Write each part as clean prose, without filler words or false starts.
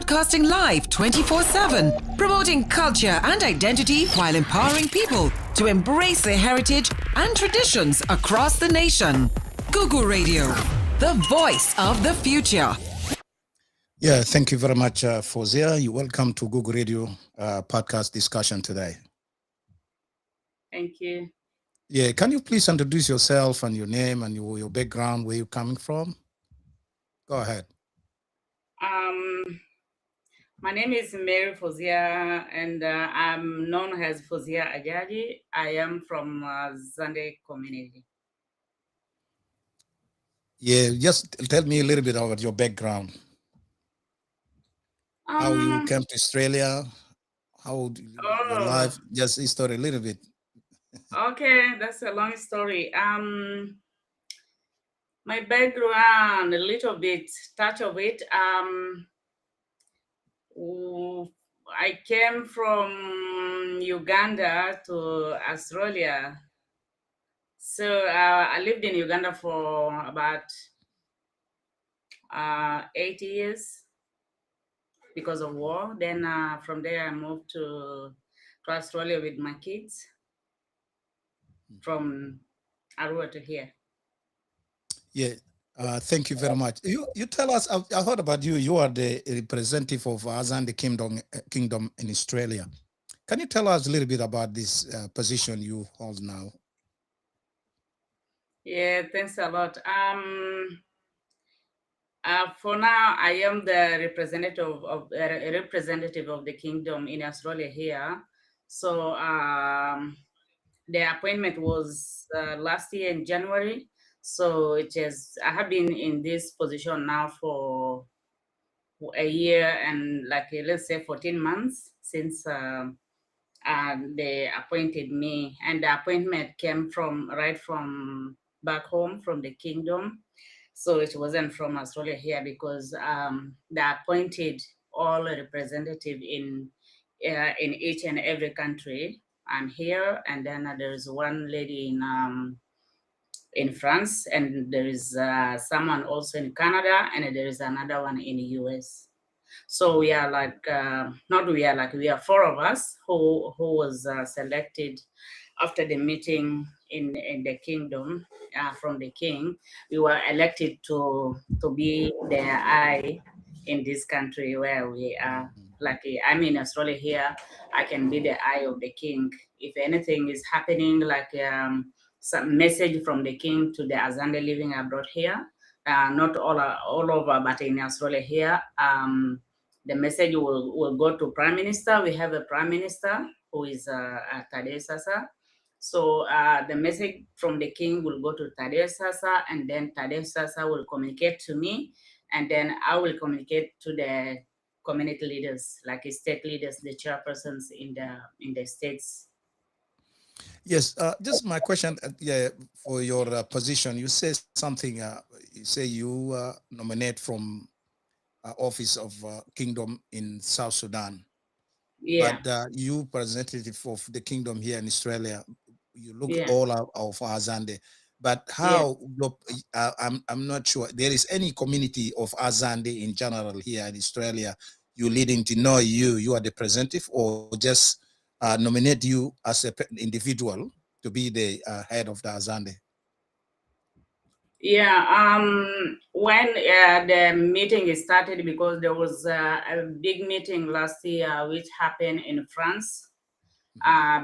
Broadcasting live 24/7, promoting culture and identity while empowering people to embrace their heritage and traditions across the nation. Google Radio, the voice of the future. Yeah, thank you very much, Fozia. You're welcome to Google Radio podcast discussion today. Thank you. Yeah, can you please introduce yourself and your name and your background, where you're coming from? Go ahead. My name is Mary Fozia, and I'm known as Fozia Ajaji. I am from Zande community. Yeah, just tell me a little bit about your background. How you came to Australia, how your life, just history a little bit. Okay, that's a long story. My background, a little bit, touch of it. I came from Uganda to Australia. So I lived in Uganda for about 8 years because of war. Then from there I moved to Australia with my kids from Arua to here. Yeah, thank you very much. You tell us, I heard about you. You are the representative of Azande Kingdom in Australia. Can you tell us a little bit about this position you hold now? Yeah, thanks a lot. For now, I am the representative of the kingdom in Australia here. So the appointment was last year in January. So I have been in this position now for a year and let's say 14 months since they appointed me. And the appointment came right from back home from the kingdom. So it wasn't from Australia here because they appointed all representative in each and every country. I'm here, and then there's one lady in France, and there is someone also in Canada, and there is another one in the US. So we are we are four of us who was selected after the meeting in the kingdom from the king. We were elected to be the eye in this country where we are. I'm in Australia here, I can be the eye of the king. If anything is happening, some message from the king to the Azande living abroad here, not all over, but in Australia here, the message will go to Prime Minister. We have a Prime Minister who is Tadeu Sasa. So the message from the king will go to Tadeu Sasa, and then Tadeu Sasa will communicate to me, and then I will communicate to the community leaders, like state leaders, the chairpersons in the states. Yes, just my question, for your position, you say something, you say you nominate from office of kingdom in South Sudan. Yeah. But you representative of the kingdom here in Australia, you look all of Azande. But how, I'm not sure, there is any community of Azande in general here in Australia you leading to know you are the representative, or just nominate you as an individual to be the head of the Azande? Yeah, when the meeting started, because there was a big meeting last year which happened in France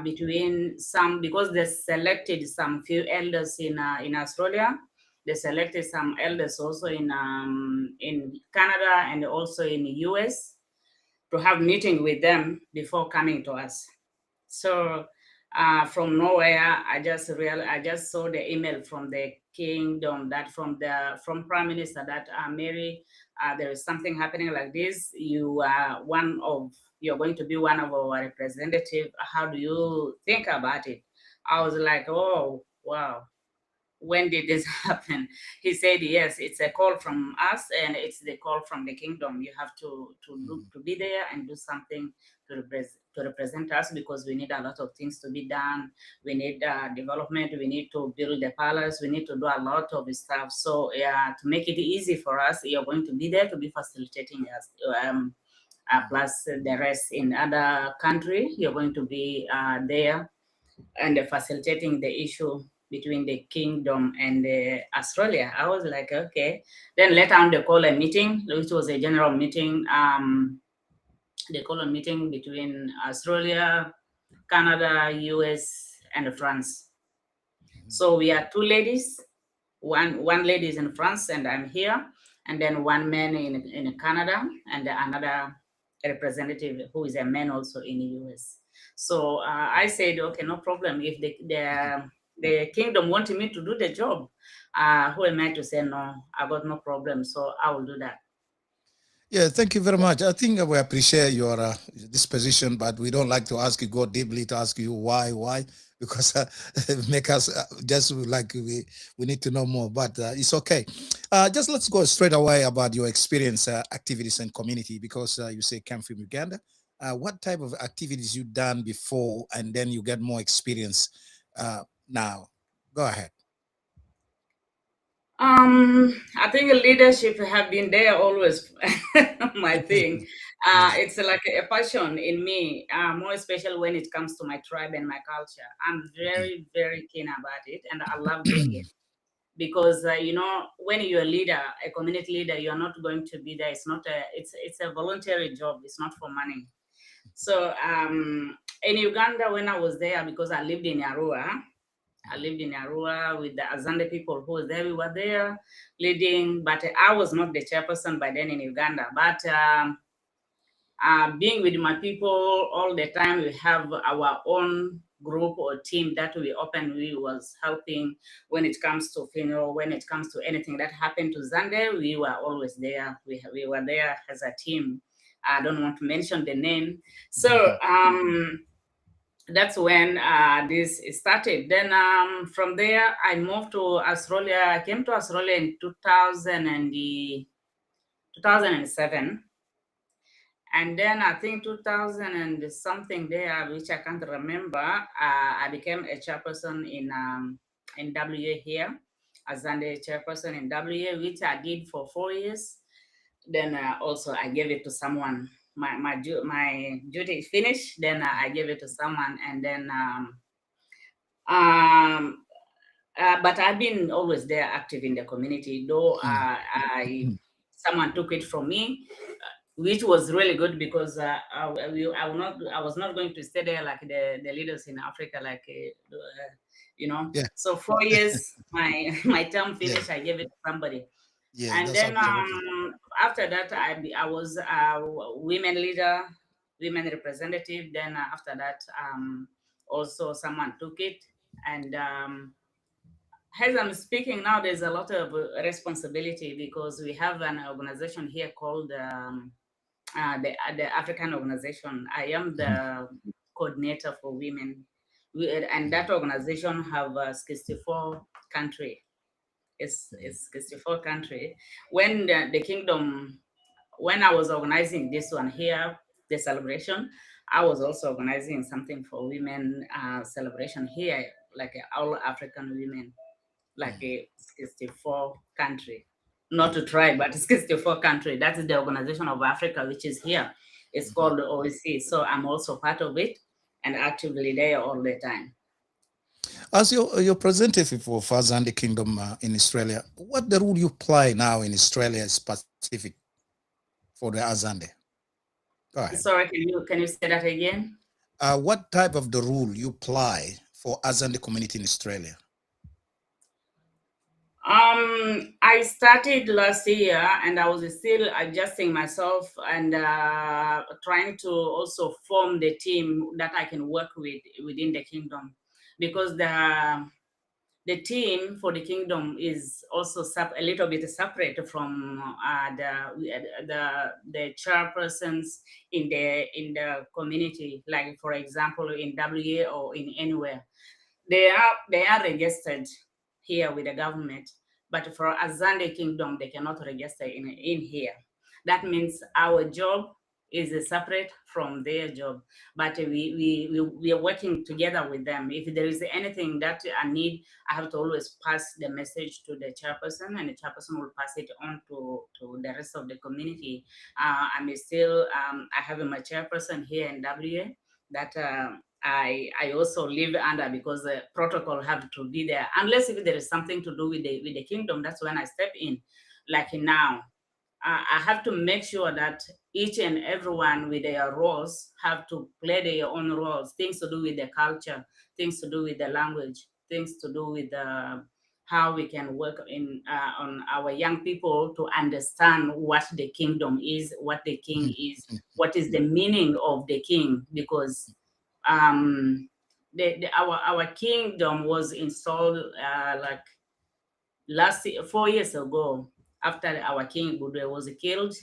between because they selected some few elders in Australia. They selected some elders also in Canada and also in the US to have meeting with them before coming to us. So from nowhere, I just saw the email from the kingdom that from Prime Minister that Mary, there is something happening like this. You're going to be one of our representatives. How do you think about it? I was like, oh wow. When did this happen? He said, yes, it's a call from us, and it's the call from the kingdom. You have to be there and do something to represent us, because we need a lot of things to be done. We need development. We need to build the palace. We need to do a lot of stuff. So to make it easy for us, you're going to be there to be facilitating us plus the rest in other country. You're going to be there and facilitating the issue between the kingdom and Australia. I was like, okay. Then later on, they call a meeting, which was a general meeting. They call a meeting between Australia, Canada, US, and France. So we are two ladies. One lady is in France, and I'm here, and then one man in Canada, and another representative who is a man also in the US. So I said, okay, no problem. If the kingdom wanted me to do the job, who am I to say no? I got no problem, so I will do that. Yeah, thank you very much. I think we appreciate your disposition, but we don't like to ask you, go deeply to ask you why, because it make us just like we need to know more, but it's okay. Just let's go straight away about your experience, activities and community, because you say came from Uganda. What type of activities you done before, and then you get more experience now? Go ahead. I think leadership have been there always. My thing. It's like a passion in me, more especially when it comes to my tribe and my culture. I'm very, very keen about it, and I love doing it because when you're a leader, a community leader, you're not going to be there. It's not it's a voluntary job. It's not for money. So in Uganda, when I was there, because I lived in Arua. I lived in Arua with the Azande people who was there. We were there leading, but I was not the chairperson by then in Uganda. But being with my people all the time, we have our own group or team that we was helping when it comes to funeral, when it comes to anything that happened to Zande, we were always there. We were there as a team. I don't want to mention the name. So that's when this started. Then from there, I moved to Australia. I came to Australia in 2007. And then I think 2000 and something there, which I can't remember, I became a chairperson in WA here, as a chairperson in WA, which I did for 4 years. Then also I gave it to someone. My duty is finished. Then I gave it to someone, and then but I've been always there, active in the community. Though someone took it from me, which was really good because I was not going to stay there like the leaders in Africa, like Yeah. So 4 years, my term finished. Yeah. I gave it to somebody. Yeah, and then after that, I was a women leader, women representative. Then after that, also someone took it. And as I'm speaking now, there's a lot of responsibility because we have an organization here called the African organization. I am the coordinator for women. And that organization have 64 countries. It's 64 country. When the kingdom, when I was organizing this one here, the celebration, I was also organizing something for women celebration here, like all African women, like a 64 country, not to try, but 64 country. That is the Organization of Africa, which is here. It's called the OEC. So I'm also part of it and actively there all the time. As your representative for Azande Kingdom in Australia, what the role you play now in Australia specific for the Azande? Go ahead. Sorry, can you say that again? What type of the rule you play for Azande community in Australia? I started last year and I was still adjusting myself and trying to also form the team that I can work with within the kingdom, because the team for the kingdom is also a little bit separate from the chairpersons in the community. Like for example, in WA or in anywhere, they are registered here with the government, but for Azande Kingdom, they cannot register in here. That means our job is separate from their job, but we are working together with them. If there is anything that I need, I have to always pass the message to the chairperson, and the chairperson will pass it on to the rest of the community. I'm still, I have my chairperson here in WA that I also live under, because the protocol have to be there. Unless if there is something to do with the kingdom, that's when I step in. Like now, I have to make sure that each and everyone with their roles have to play their own roles, things to do with the culture, things to do with the language, things to do with how we can work on our young people to understand what the kingdom is, what the king is, what is the meaning of the king, because our kingdom was installed like 4 years ago, after our king Budwe was killed.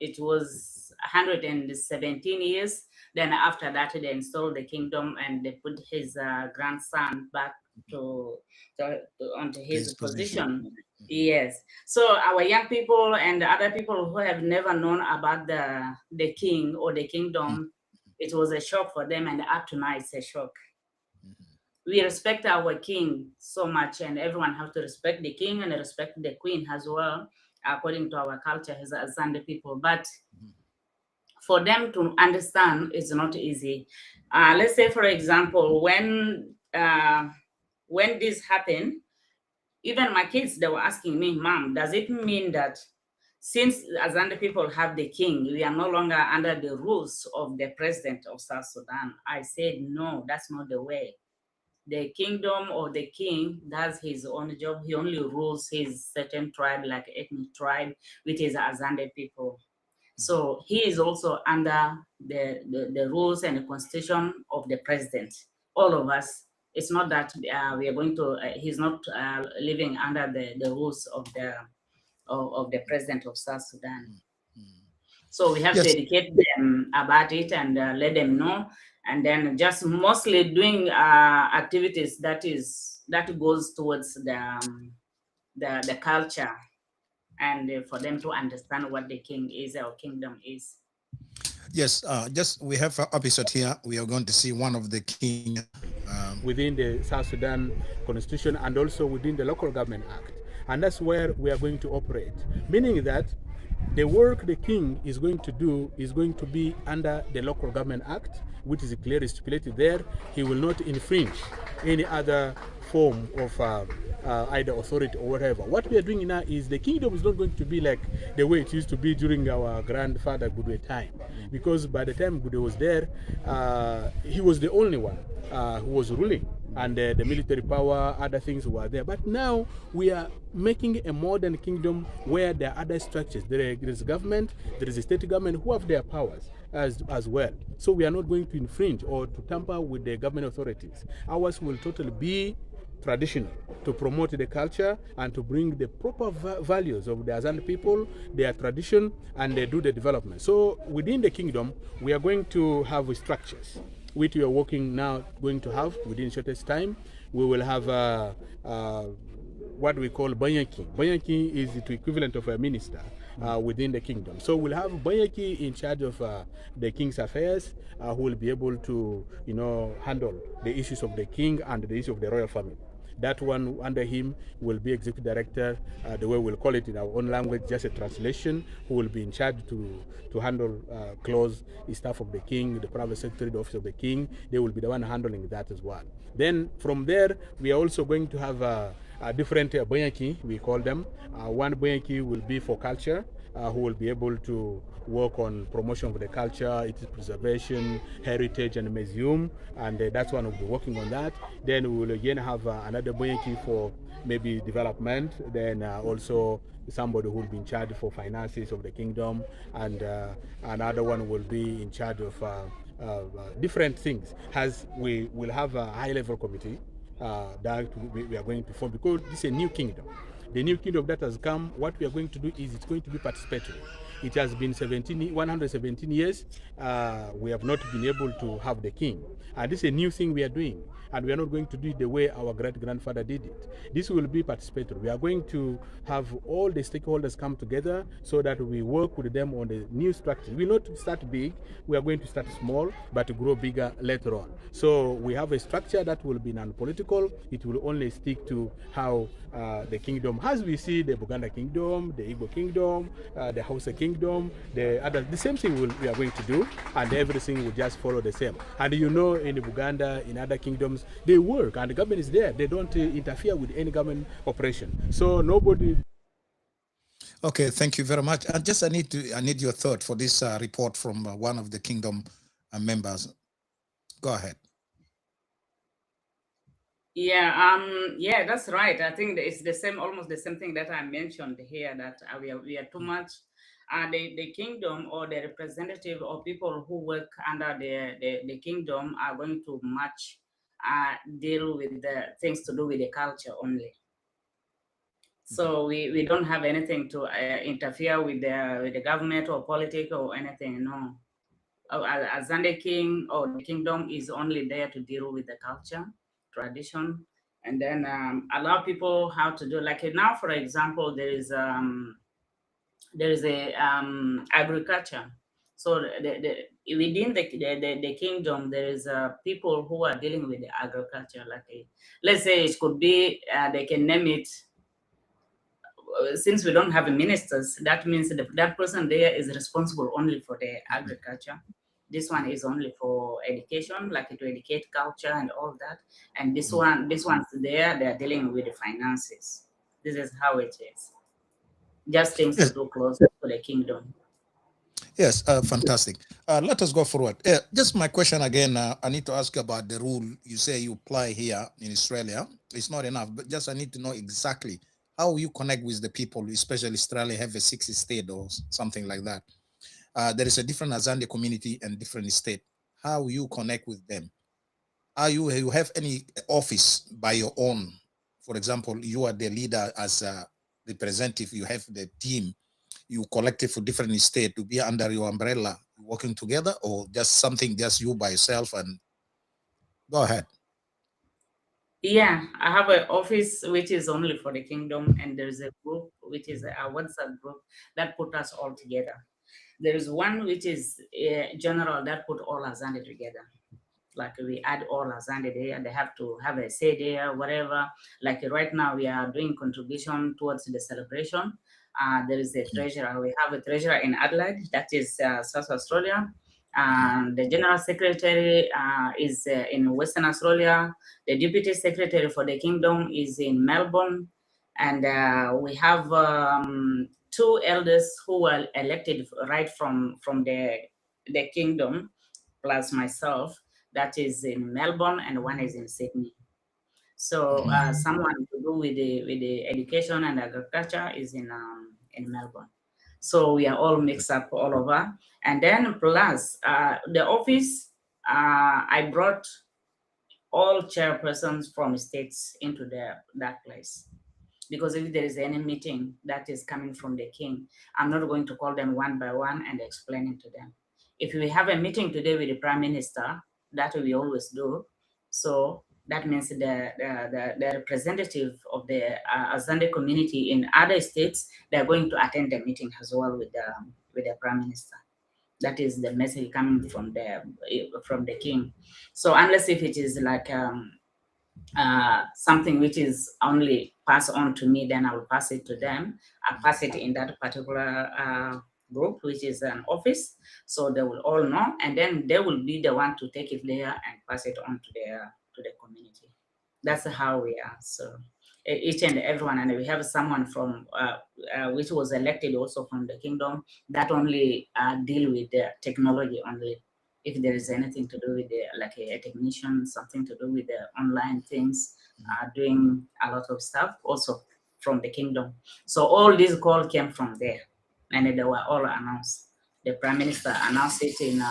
It was 117 years. Then after that, they installed the kingdom and they put his grandson back onto his position. Yes. So our young people and other people who have never known about the king or the kingdom, it was a shock for them, and up to now it's a shock. We respect our king so much, and everyone has to respect the king and respect the queen as well, according to our culture as Zande people. But for them to understand, it's not easy. Let's say, for example, when this happened, even my kids, they were asking me, Mom, does it mean that since Azande people have the king, we are no longer under the rules of the president of South Sudan? I said, no, that's not the way. The kingdom or the king does his own job. He only rules his certain tribe, like ethnic tribe, which is Azande people. So he is also under the rules and the constitution of the president. All of us. It's not that we are going to. He's not living under the rules of the president of South Sudan. So we have to educate them about it and let them know. And then just mostly doing activities that goes towards the culture, and for them to understand what the king is, our kingdom is. Yes, just we have an episode here. We are going to see one of the king within the South Sudan Constitution and also within the Local Government Act, and that's where we are going to operate. Meaning that the work the king is going to do is going to be under the Local Government Act, which is clearly stipulated there. He will not infringe any other form of either authority or whatever. What we are doing now is the kingdom is not going to be like the way it used to be during our grandfather Budwe time, because by the time Budwe was there, he was the only one who was ruling, and the military power, other things were there. But now we are making a modern kingdom where there are other structures. There is government, there is a state government who have their powers as well. So we are not going to infringe or to tamper with the government authorities. Ours will totally be traditional, to promote the culture and to bring the proper values of the Azande people, their tradition, and they do the development. So within the kingdom, we are going to have structures, which we are working now, going to have within shortest time. We will have what we call Banyaki. Banyaki is the equivalent of a minister within the kingdom. So we'll have Banyaki in charge of the king's affairs, who will be able to, handle the issues of the king and the issue of the royal family. That one under him will be executive director, the way we'll call it in our own language, just a translation, who will be in charge to handle close staff of the king, the private secretary, the office of the king. They will be the one handling that as well. Then from there, we are also going to have a different Banyaki, we call them. One Banyaki will be for culture, who will be able to work on promotion of the culture, its preservation, heritage, and museum, and that's one will be working on that. Then we will again have another Banyaki for maybe development, then also somebody who will be in charge for finances of the kingdom, and another one will be in charge of different things. As we will have a high-level committee that we are going to form, because this is a new kingdom. The new kingdom that has come, what we are going to do is it's going to be participatory. It has been 117 years. We have not been able to have the king. And this is a new thing we are doing. And we are not going to do it the way our great-grandfather did it. This will be participatory. We are going to have all the stakeholders come together so that we work with them on the new structure. We will not start big. We are going to start small, but to grow bigger later on. So we have a structure that will be non-political. It will only stick to how the kingdom, as we see the Buganda kingdom, the Igbo kingdom, the Hausa kingdom, the same thing we are going to do, and everything will just follow the same. And you know, in Buganda, in other kingdoms, they work, and the government is there. They don't interfere with any government operation. So nobody. Okay, thank you very much. And just I need your thought for this report from one of the kingdom members. Go ahead. Yeah, that's right. I think it's the same, almost the same thing that I mentioned here, that we are too much. The kingdom or the representative or people who work under the kingdom are going to much deal with the things to do with the culture only. So we don't have anything to interfere with the government or politics or anything. No, Azande king or the kingdom is only there to deal with the culture, tradition, and then allow people how to do. Like now, for example, there is a agriculture. So within the kingdom, there is people who are dealing with the agriculture. Like let's say it could be they can name it. Since we don't have ministers, that means that person there is responsible only for the agriculture. This one is only for education, like to educate culture and all that. And this one's there, they're dealing with the finances. This is how it is. Just things to do closer to the kingdom. Yes, fantastic. Let us go forward. Just my question again, I need to ask you about the rule you say you apply here in Australia. It's not enough, but just I need to know exactly how you connect with the people, especially Australia have a 60 state or something like that. There is a different Azande community and different state. How you connect with them? Are you have any office by your own? For example, you are the leader as a representative, you have the team, you collected for different state to be under your umbrella, working together, or just something just you by yourself? And go ahead. Yeah, I have an office which is only for the kingdom, and there's a group which is a WhatsApp group that put us all together. There is one which is general that put all Azande together. Like we add all Azande there, they have to have a say there, whatever. Like right now we are doing contribution towards the celebration. There is a treasurer. We have a treasurer in Adelaide, that is South Australia. The general secretary is in Western Australia. The deputy secretary for the kingdom is in Melbourne. And we have 2 elders who were elected right from the kingdom, plus myself, that is in Melbourne, and one is in Sydney. So someone to do with the education and agriculture is in Melbourne. So we are all mixed up all over. And then plus the office, I brought all chairpersons from states into that place. Because if there is any meeting that is coming from the king, I'm not going to call them one by one and explain it to them. If we have a meeting today with the prime minister, that we always do. So that means the representative of the Azande community in other states, they're going to attend the meeting as well with the prime minister. That is the message coming from the king. So unless if it is like something which is only passed on to me, then I will pass it to them. I pass it in that particular group, which is an office, so they will all know, and then they will be the one to take it there and pass it on to the community. That's how we are. So each and everyone, and we have someone from which was elected also from the kingdom that only deal with the technology only. If there is anything to do with like a technician, something to do with the online things, doing a lot of stuff also from the kingdom. So all these calls came from there, and they were all announced. The prime minister announced it in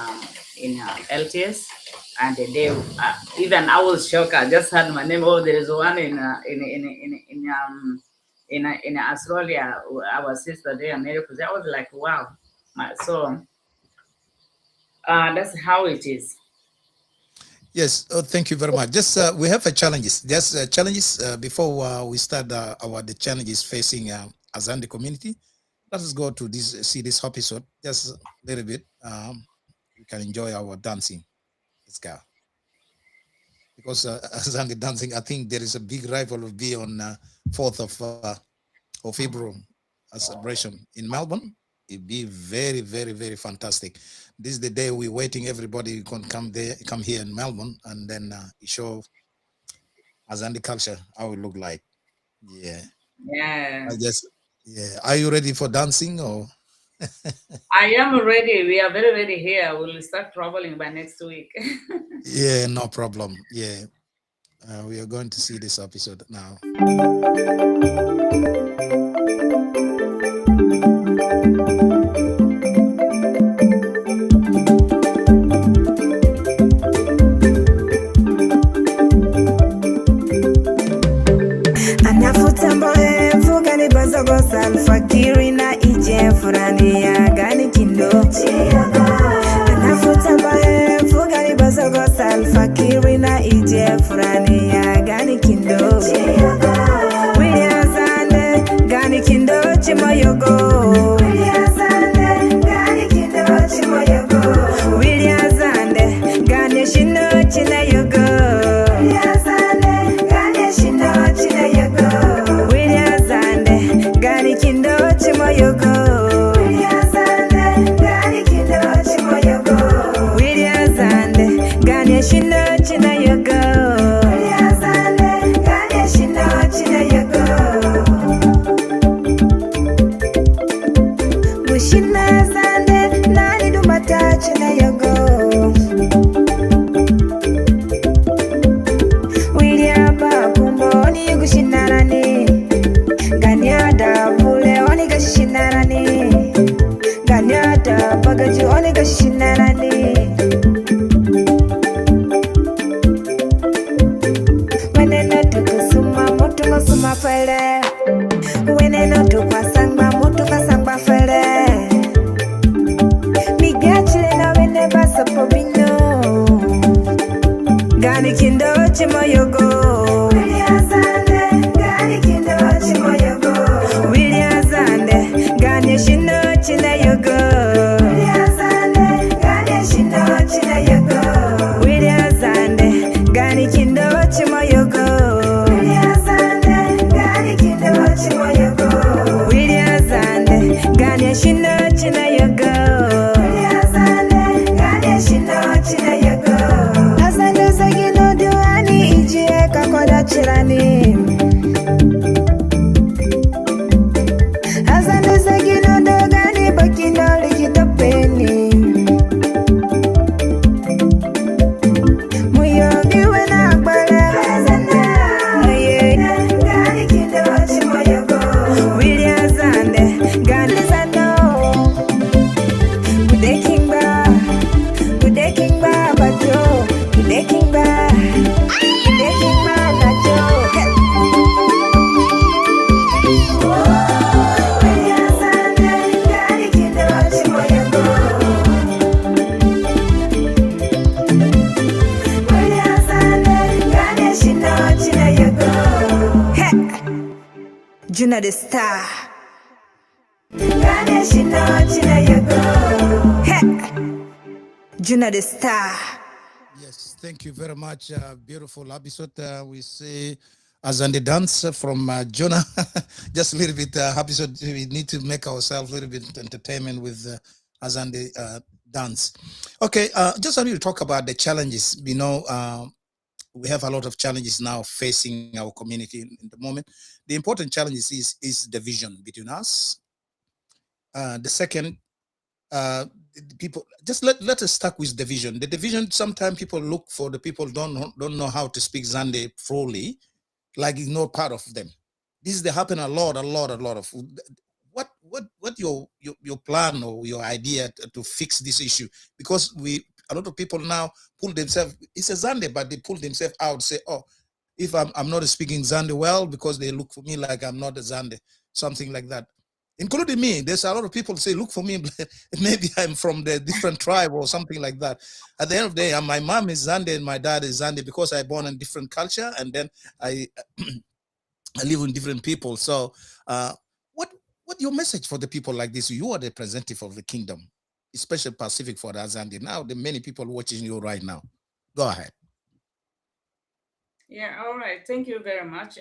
LTS, and they even I was shocked. I just heard my name. Oh, there is one in in Australia, our sister there, Mary, I was like, wow. So that's how it is. Yes, thank you very much. Just we have a challenges. Just challenges before we start the challenges facing Azande community. Let us go to see this episode just a little bit. We can enjoy our dancing. Let's go. Because Azande dancing, I think there is a big rivalry on 4th of April, a celebration in Melbourne. It'd be very, very, very fantastic. This is the day we're waiting. Everybody can come here in Melbourne, and then show Azande culture how it look like. Yeah. Yeah. I guess. Yeah. Are you ready for dancing or? I am ready. We are very ready here. We'll start traveling by next week. Yeah, no problem. Yeah. We are going to see this episode now. Alfakiri na ije furani ya gani kindo anafuta bae fugani bazogosa alfakiri na ije furani ya gani kindo Williazande gani kindo chimoyogo Williazande gani kindo chimoyogo Williazande gani shino chinayogo Williazande gani shino chinayogo Gani kindo chimoyogo Williazande Gani kindo chimoyogo Williazande Gani shino chinayogo Williazande Gani shino chinayogo Mushina zande nani dumata chinayogo William Bakumbo ni yugushinarani Ganyada vule oni gashinarani Ganyada bagaji oni gashinarani Weneno tukusuma mutu musuma fele Weneno tukwasangba mutu kasangba fele Migachile na wene basa pobino Gani kindo chimoyogo Williazande Gani kindo chimoyogo Williazande Gani shino chinayogo Williazande Gani shino chinayogo Williazande Gani kindo chimoyogo Williazande Gani kindo chimoyogo Williazande Gani shino chinayogo Williazande Gani shino chinayogo Azande zagino duani ije kakoda chirani Azande zagino dogani bakindo likitopeni Muyogi wena akbara Azande Aye Gani kindo chimoyogo Williazande Gani zano Kudekingba Kudekingba bajo Kudekingba Kudekingba najo Williazande Gani kindo chimoyogo Williazande Gani shino chinayogo Juna the star Gani shino chinayogo Juna the star Yes, thank you very much. Beautiful episode. We see Azande dance from Jonah. Just a little bit episode. We need to make ourselves a little bit entertainment with Azande dance. Okay, just want to talk about the challenges. You know, we have a lot of challenges now facing our community in the moment. The important challenges is division between us. The second, people just let us start with division. The division, sometimes people look for the people don't know how to speak Zande fully, like it's not part of them. This is happen a lot of. What your plan or your idea to fix this issue? Because a lot of people now pull themselves, it's a Zande, but they pull themselves out, say, oh, if I'm not speaking Zande well, because they look for me like I'm not a Zande, something like that. Including me, there's a lot of people say, look for me, maybe I'm from the different tribe or something like that. At the end of the day, my mom is Zande and my dad is Zande because I born in different culture, and then I live with different people. So what your message for the people like this? You are the representative of the kingdom, especially Pacific for the Zande. Now, the many people watching you right now. Go ahead. Yeah, all right. Thank you very much,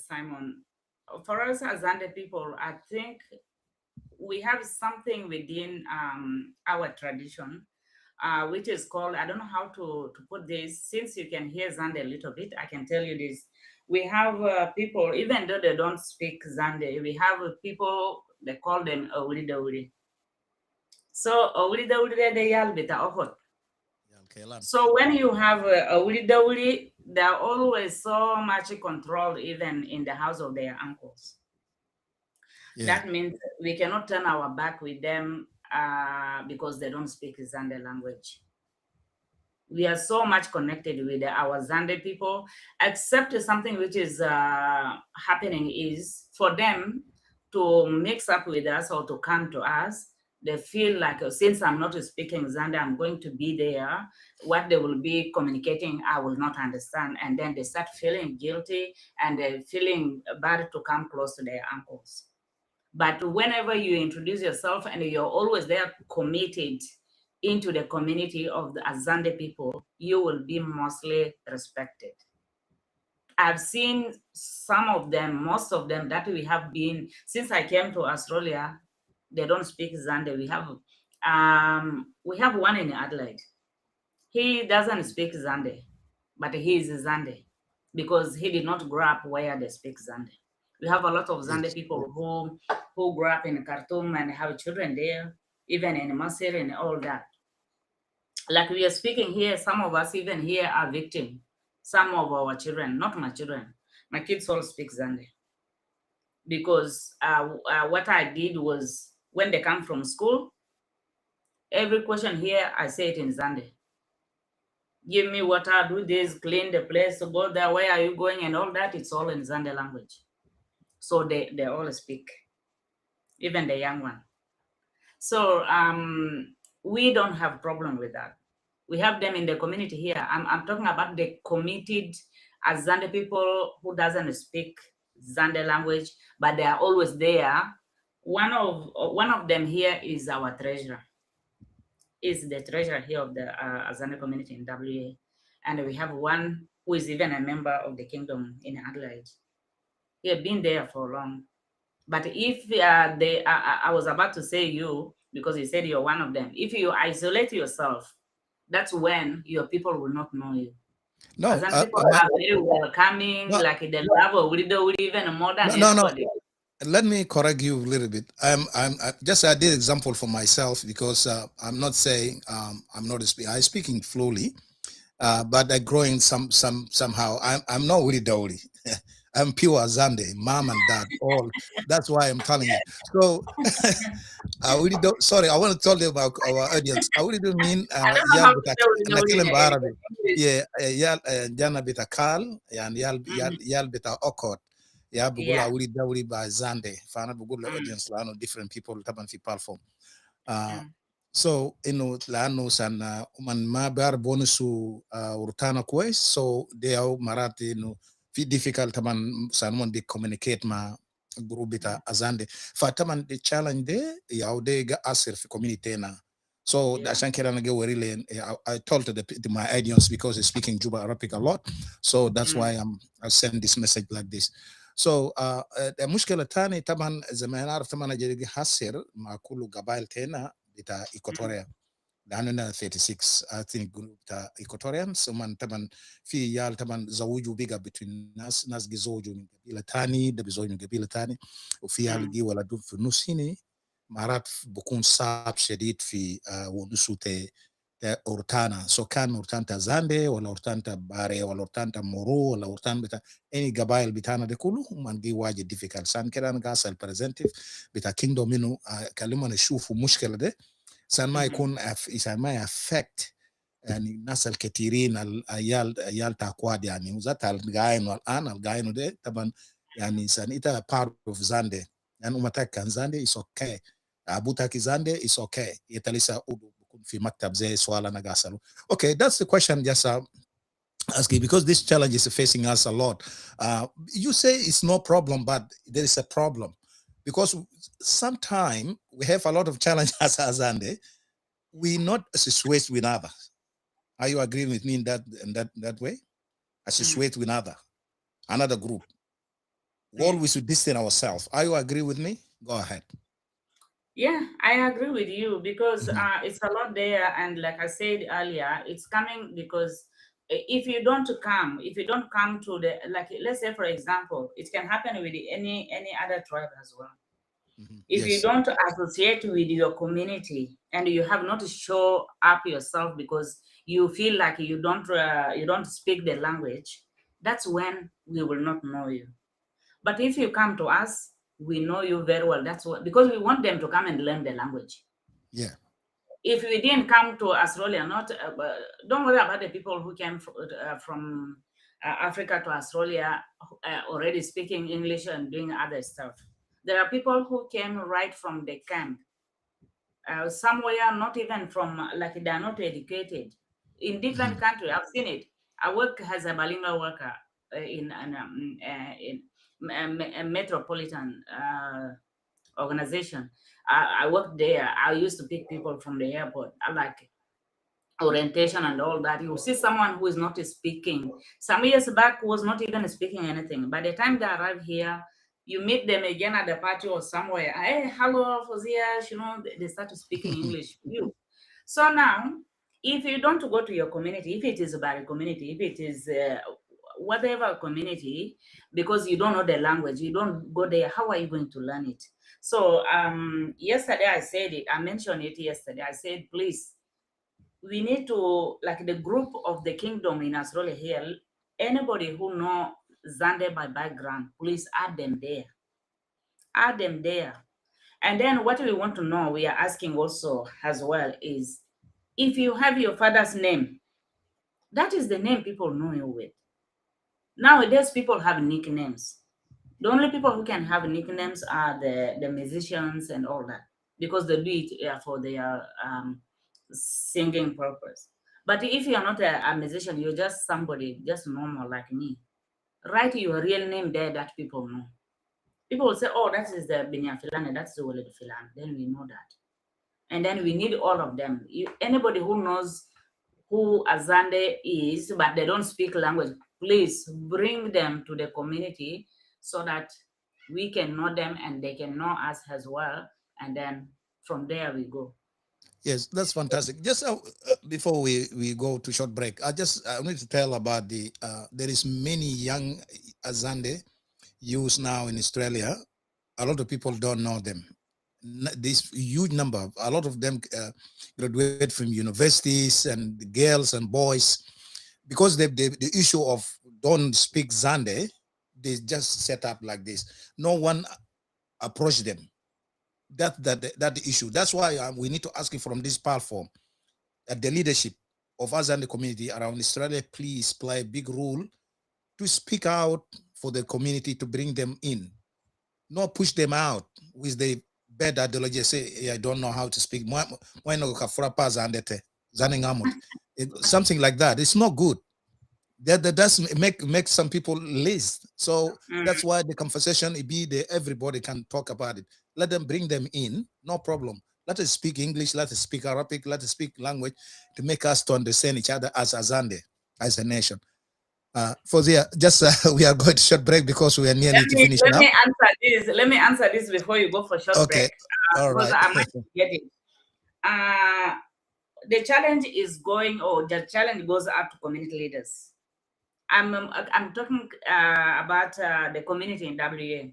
Simon. For us as Zande people, I think we have something within our tradition, which is called, I don't know how to put this. Since you can hear Zande a little bit, I can tell you this. We have people, even though they don't speak Zande, we have people, they call them Owri Dawri. So Owri Dawri, they yell bita ohot. So when you have Owri Dawri, they're always so much controlled, even in the house of their uncles. Yeah. That means we cannot turn our back with them because they don't speak Zande language. We are so much connected with our Zande people, except something which is happening is for them to mix up with us or to come to us. They feel like, since I'm not speaking Zande, I'm going to be there. What they will be communicating, I will not understand. And then they start feeling guilty and they're feeling bad to come close to their uncles. But whenever you introduce yourself and you're always there committed into the community of the Azande people, you will be mostly respected. I've seen some of them, most of them that we have been, since I came to Australia, they don't speak Zande. We have one in Adelaide. He doesn't speak Zande, but he is Zande because he did not grow up where they speak Zande. We have a lot of Zande people who grew up in Khartoum and have children there, even in Masir and all that. Like we are speaking here, some of us even here are victims. Some of our children, not my children, my kids all speak Zande. Because what I did was, when they come from school, every question here, I say it in Zande. Give me water, do this, clean the place, go there, where are you going, and all that, it's all in Zande language. So they all speak, even the young one. So we don't have problem with that. We have them in the community here. I'm talking about the committed Zande people who doesn't speak Zande language, but they are always there. One of them here is our treasurer. Is the treasurer here of the Zande community in WA. And we have one who is even a member of the kingdom in Adelaide. He had been there for long. But if I was about to say you, because you said you're one of them, if you isolate yourself, that's when your people will not know you. No, people are very welcoming, like they love even more than anybody. Let me correct you a little bit. I did example for myself because I'm not saying I'm not speaking fluently, but I growing somehow. I'm not really Dauri. I'm pure Zande, mom and dad, all. That's why I'm telling you. So, I really don't. Sorry, I want to tell you about our audience. I really don't mean jana bita kal and yal bita okot. Yeah, bugula wuri dawri ba Zande. Fana bugula audience la no different people taban fi platform. So laano sana man ma bar bonusu urtana kwes. So they are marati difficult taman sanmon be communicate ma group bita Azande. Fa taman the challenge de yaude ga asir fi community na. So dashan kera nage really I told to my audience because they're speaking Juba Arabic a lot. So that's why I send this message like this. So المشكلة الثانية طبعا زي ما نعرف طبعا جري حصر مع كل قبائل تنا بتاع إيكواتوريا لأننا 36 I think جروب بتاع إيكواتوريان ثم طبعا في يال طبعا زوجوا بيجا between ناس جزوجوا من قبيلة ثاني ده بيزوج من قبيلة ثاني وفي يال جي ولدوا في النص هنا مرات بكون صعب شديد في ونسو Urtana. So can Urtanta Zande or Urtanta Bare or Urtanta Moro or Urtanta any Gabail Bitana de Kulu man gi waji difficult. San Keran gas representative bita kingdom minu kalimon shufu mushkela de san may kun is may affect يعني الناس الكثيرين عيال تاكواد يعني وذات القاين والان القاين ده طبعا يعني سانيتا part of Zande يعني umata kan Zande is okay abutaki Zande is okay yetalisa بكون في مكتب زي سؤال انا قاسله. Okay, that's the question just asking because this challenge is facing us a lot. You say it's no problem, but there is a problem because sometimes we have a lot of challenges as Zande. We not associate with others. Are you agreeing with me in that way? Associate with another group. Always to distance ourselves. Are you agree with me? Go ahead. Yeah, I agree with you because it's a lot there, and like I said earlier, it's coming because if you don't come to the, like, let's say for example, it can happen with any other tribe as well. If you don't associate with your community and you have not show up yourself because you feel like you don't speak the language, that's when we will not know you. But if you come to us, we know you very well. That's what, because we want them to come and learn the language. Yeah. If we didn't come to Australia, don't worry about the people who came from Africa to Australia already speaking English and doing other stuff. There are people who came right from the camp, somewhere not even from, like, they are not educated. In different countries, I've seen it. I work as a bilingual worker in a metropolitan organization. I worked there. I used to pick people from the airport. I like orientation and all that. You see someone who is not speaking. Some years back was not even speaking anything. By the time they arrive here, you meet them again at the party or somewhere. Hey, hello, Fozia, you know, they start speaking English. So now, if you don't go to your community, if it is a Bari community, if it is whatever community, because you don't know the language, you don't go there, how are you going to learn it? So yesterday I said it, I mentioned it yesterday. I said, please, we need to, like, the group of the kingdom in Australia here, anybody who know Zande by background, please add them there. Add them there. And then what we want to know, we are asking also as well, is if you have your father's name, that is the name people know you with. Nowadays, people have nicknames. The only people who can have nicknames are the musicians and all that, because they do it for their singing purpose. But if you're not a musician, you're just somebody, just normal like me, write your real name there that people know. People will say, oh, that is the Binya Filani, that's the Walid Filani. Then we know that. And then we need all of them. Anybody who knows who Azande is, but they don't speak language, please bring them to the community so that we can know them and they can know us as well. And then from there we go. Yes, that's fantastic. Just before we go to short break, I need to tell about there is many young Azande youth now in Australia. A lot of people don't know them. This huge number, a lot of them graduate from universities, and girls and boys, because the issue of don't speak Zande, they just set up like this. No one approached them. That the issue. That's why we need to ask you from this platform that the leadership of us and the community around Australia, please play a big role to speak out for the community, to bring them in, not push them out with the bad ideology. Say, I don't know how to speak. Something like that. It's not good. That does make some people lazy. So that's why the conversation be there. Everybody can talk about it. Let them bring them in, no problem. Let us speak English, let us speak Arabic, let us speak language to make us to understand each other as Azande, as a nation. Fozia, just we are going to short break because we are nearly to finish now. Let me answer this before you go for short break. All right. I might get it. The challenge is the challenge goes up to community leaders. I'm talking about the community in WA.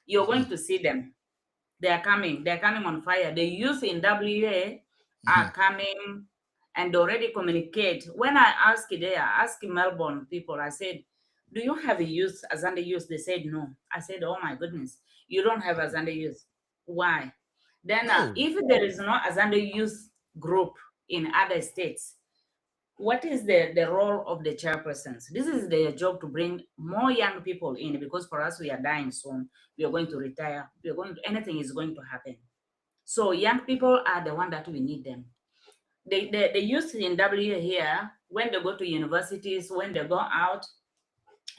You're going to see them. They're coming on fire. The youth in WA are coming and already communicate. When I asked Melbourne people, I said, do you have a youth, Azande youth? They said no. I said, oh my goodness, you don't have Azande youth. Why? Then if there is no Azande youth group in other states, what is the role of the chairpersons? This is their job to bring more young people in, because for us, we are dying soon. We are going to retire. We are going to, anything is going to happen. So young people are the one that we need them. The youth in W here, when they go to universities, when they go out,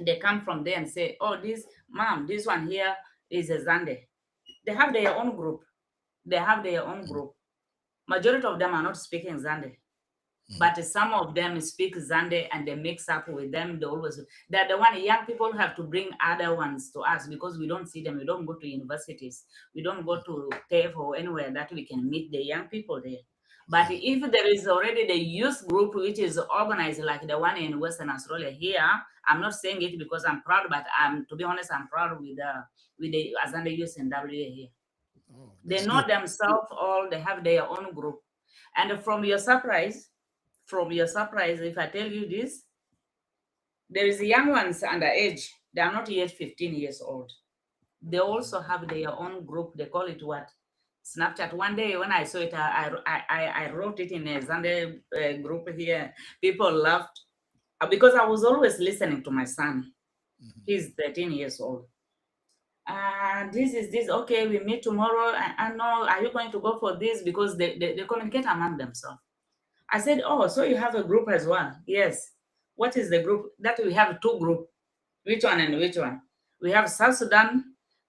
they come from there and say, oh, this one here is a Zande. They have their own group. They have their own group. Majority of them are not speaking Zande. But some of them speak Zande and they mix up with them. They're the one young people have to bring other ones to us, because we don't see them. We don't go to universities. We don't go to TAFE or anywhere that we can meet the young people there. But if there is already the youth group which is organized like the one in Western Australia here, I'm not saying it because I'm proud, but to be honest, I'm proud with the Azande youth in WA here. Oh, they know good. Themselves all. They have their own group. And from your surprise, if I tell you this, there is young ones underage. They are not yet 15 years old. They also have their own group. They call it what? Snapchat. One day when I saw it, I wrote it in a Sunday group here. People laughed because I was always listening to my son. He's 13 years old. This is this. Okay, we meet tomorrow. I know. Are you going to go for this? Because they communicate among themselves. I said, oh, so you have a group as well? Yes. What is the group? That we have two groups. Which one and which one? We have South Sudan,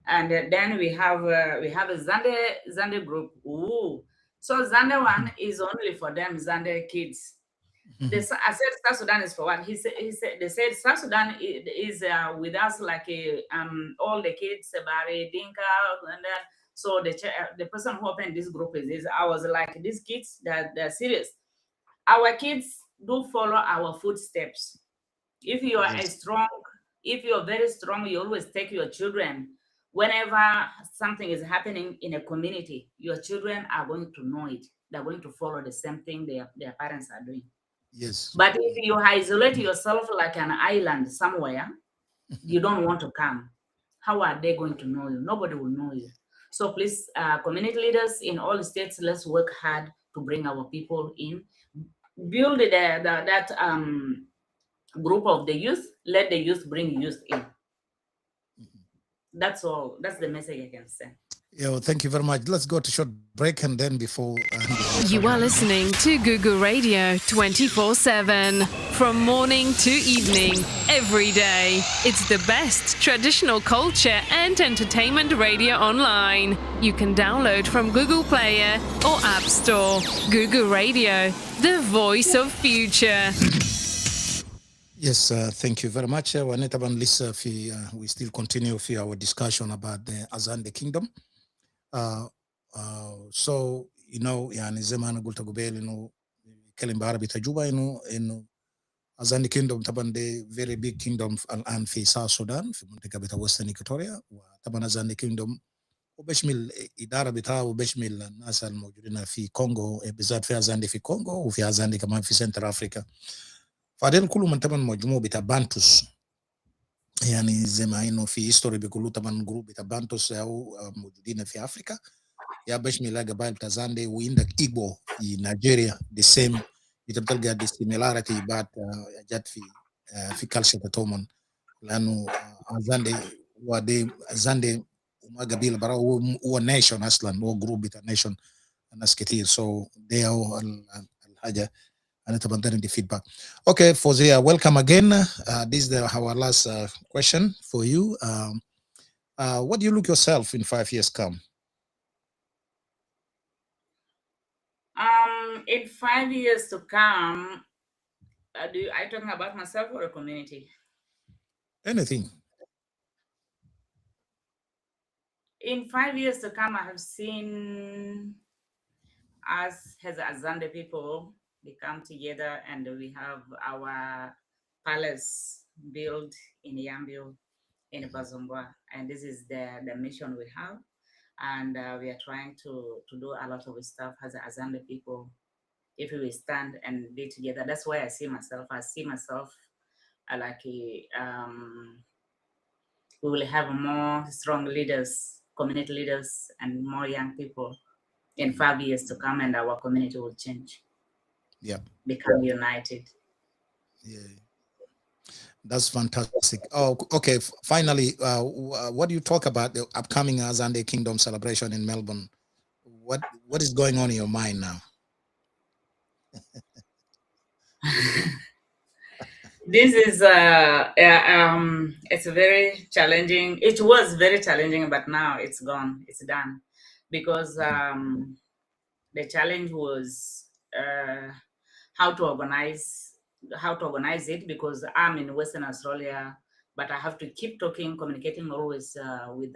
and then we have a Zande group. Ooh. So Zande one is only for them Zande kids. I said South Sudan is for what? They said South Sudan is with us like all the kids, Bari, Dinka, and then. So the person who opened this group is I was like, these kids, they're serious. Our kids do follow our footsteps. If you are if you're very strong, you always take your children. Whenever something is happening in a community, your children are going to know it. They're going to follow the same thing their parents are doing. Yes. But if you isolate yourself like an island somewhere, you don't want to come. How are they going to know you? Nobody will know you. So please, community leaders in all states, let's work hard to bring our people in. Build that group of the youth. Let the youth bring youth in. That's all. That's the message I can say. Yeah, thank you very much. Let's go to short break, and then before... You are listening to Google Radio 24/7. From morning to evening, every day. It's the best traditional culture and entertainment radio online. You can download from Google Player or App Store. Google Radio, the voice of future. Yes, thank you very much. We still continue with our discussion about the Azande Kingdom. So, you know, يعني زي ما أنا قلت قبل إنه كلمة بعربي تجربة إنه Azande Kingdom طبعا the very big kingdom الآن في South Sudan في منطقة بتاع Western Equatoria. وطبعا Azande Kingdom وبشمل إدارة بتاعه وبشمل الناس الموجودين في كونغو، بالذات في أزاندي في كونغو وفي أزاندي كمان في سنتر أفريقيا. فهذين كلهم طبعا مجموعة بتاع بانتوس، يعني زي ما إنه في هيستوري بيقولوا طبعا جروب بتاع بانتوس أو موجودين في أفريقيا. يا بشمل قبائل بتاع زاندي وعندك إيجبو في نيجيريا the same بتلقى the similarity بعد جات في كالشر بتاعهم، لأنه زاندي وما قبيلة برا هو نيشن أصلا، هو جروب بتاع نيشن ناس كتير. so they are الحاجة أنا تبندرين the feedback. Okay, Fozia, welcome again. This is our last question for you. What do you look yourself in 5 years come? In 5 years to come, are you talking about myself or a community? Anything. In 5 years to come, I have seen us as Azande people, we come together and we have our palace built in Yambio, in Bazumbwa. And this is the mission we have. And we are trying to do a lot of stuff as Azande people. If we stand and be together, that's why I see myself. I see myself like we will have more strong leaders, community leaders, and more young people in 5 years to come, and our community will change. become united. Yeah. That's fantastic. Oh, okay. Finally, what do you talk about the upcoming Azande Kingdom celebration in Melbourne? What is going on in your mind now? This is it's very challenging. It was very challenging, but now it's gone. It's done, because the challenge was how to organize it, because I'm in Western Australia, but I have to keep communicating always with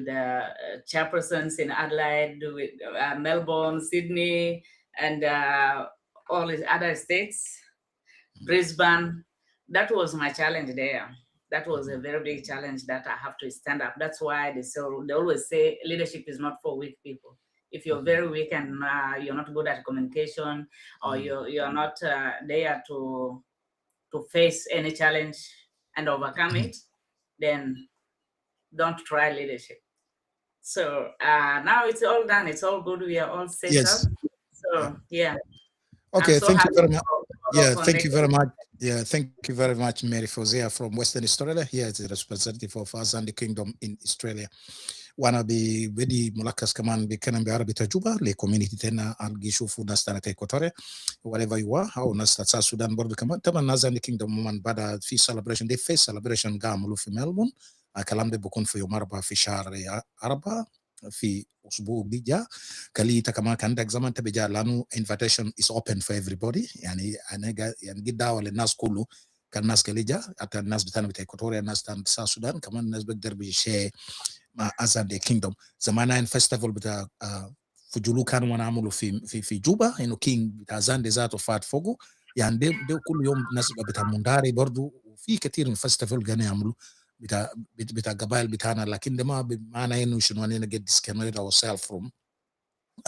the chairpersons in Adelaide, with Melbourne, Sydney, and all these other states. Brisbane, that was my challenge there. That was a very big challenge that I have to stand up. That's why they always say leadership is not for weak people. If you're very weak and you're not good at communication, or you're not there to face any challenge and overcome it, then don't try leadership. So now it's all done. It's all good. We are all set up. So yeah. Okay, thank you very much. Yeah, thank you very much. Yeah, thank you very much, Mary Fozia from Western Australia. Here is the representative of Azande Kingdom in Australia. Wana bi wedi mulakas kaman bi kanan bi arabi tajuba le community tena algishufu nasta na Equatoria, whatever you are, how nasta sa Sudan bordo kaman taban Azande Kingdom man bada fi celebration, they face celebration gamulu fi Melbourne, kalam de bukun fi yom arba fi shahr arba في أسبوع بيجا كليتا كمان كان عندك زمان تبيجا لانه invitation is open for everybody يعني أنا يعني قد دعوة للناس كله كان الناس كليجا حتى الناس بتاعنا بتاع إكواتوريا الناس بتاع السودان كمان الناس بقدر بيشي مع أزاندي كينجدوم زمان إن فيستيفال بتاع فجلو كانوا نعمله في جوبا إنه كينج بتاع أزاندي ذاته فات فوقه يعني ده كل يوم الناس بتاع منداري برضو وفي كثير من فيستيفال كانوا يعملوا بتاع قبائل بتاعنا لكن ده ما بمعنى انه شنو اننا get disconnected ourselves from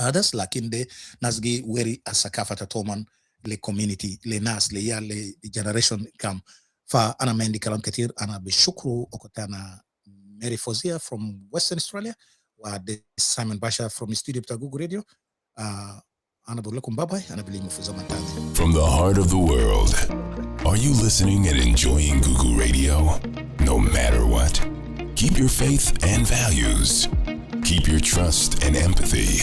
others لكن ده ناس جي وري الثقافه تومن للكوميونتي لناس ليال لجنريشن كام فانا ما عندي كلام كثير انا بشكره وكنت انا ماري فوزيا from Western Australia ودي سايمون باشا from studio بتاع جوجل راديو انا بقول لكم باي باي انا بليمو في زمن ثاني. From the heart of the world, are you listening and enjoying Gugu Radio? No matter what, keep your faith and values. Keep your trust and empathy.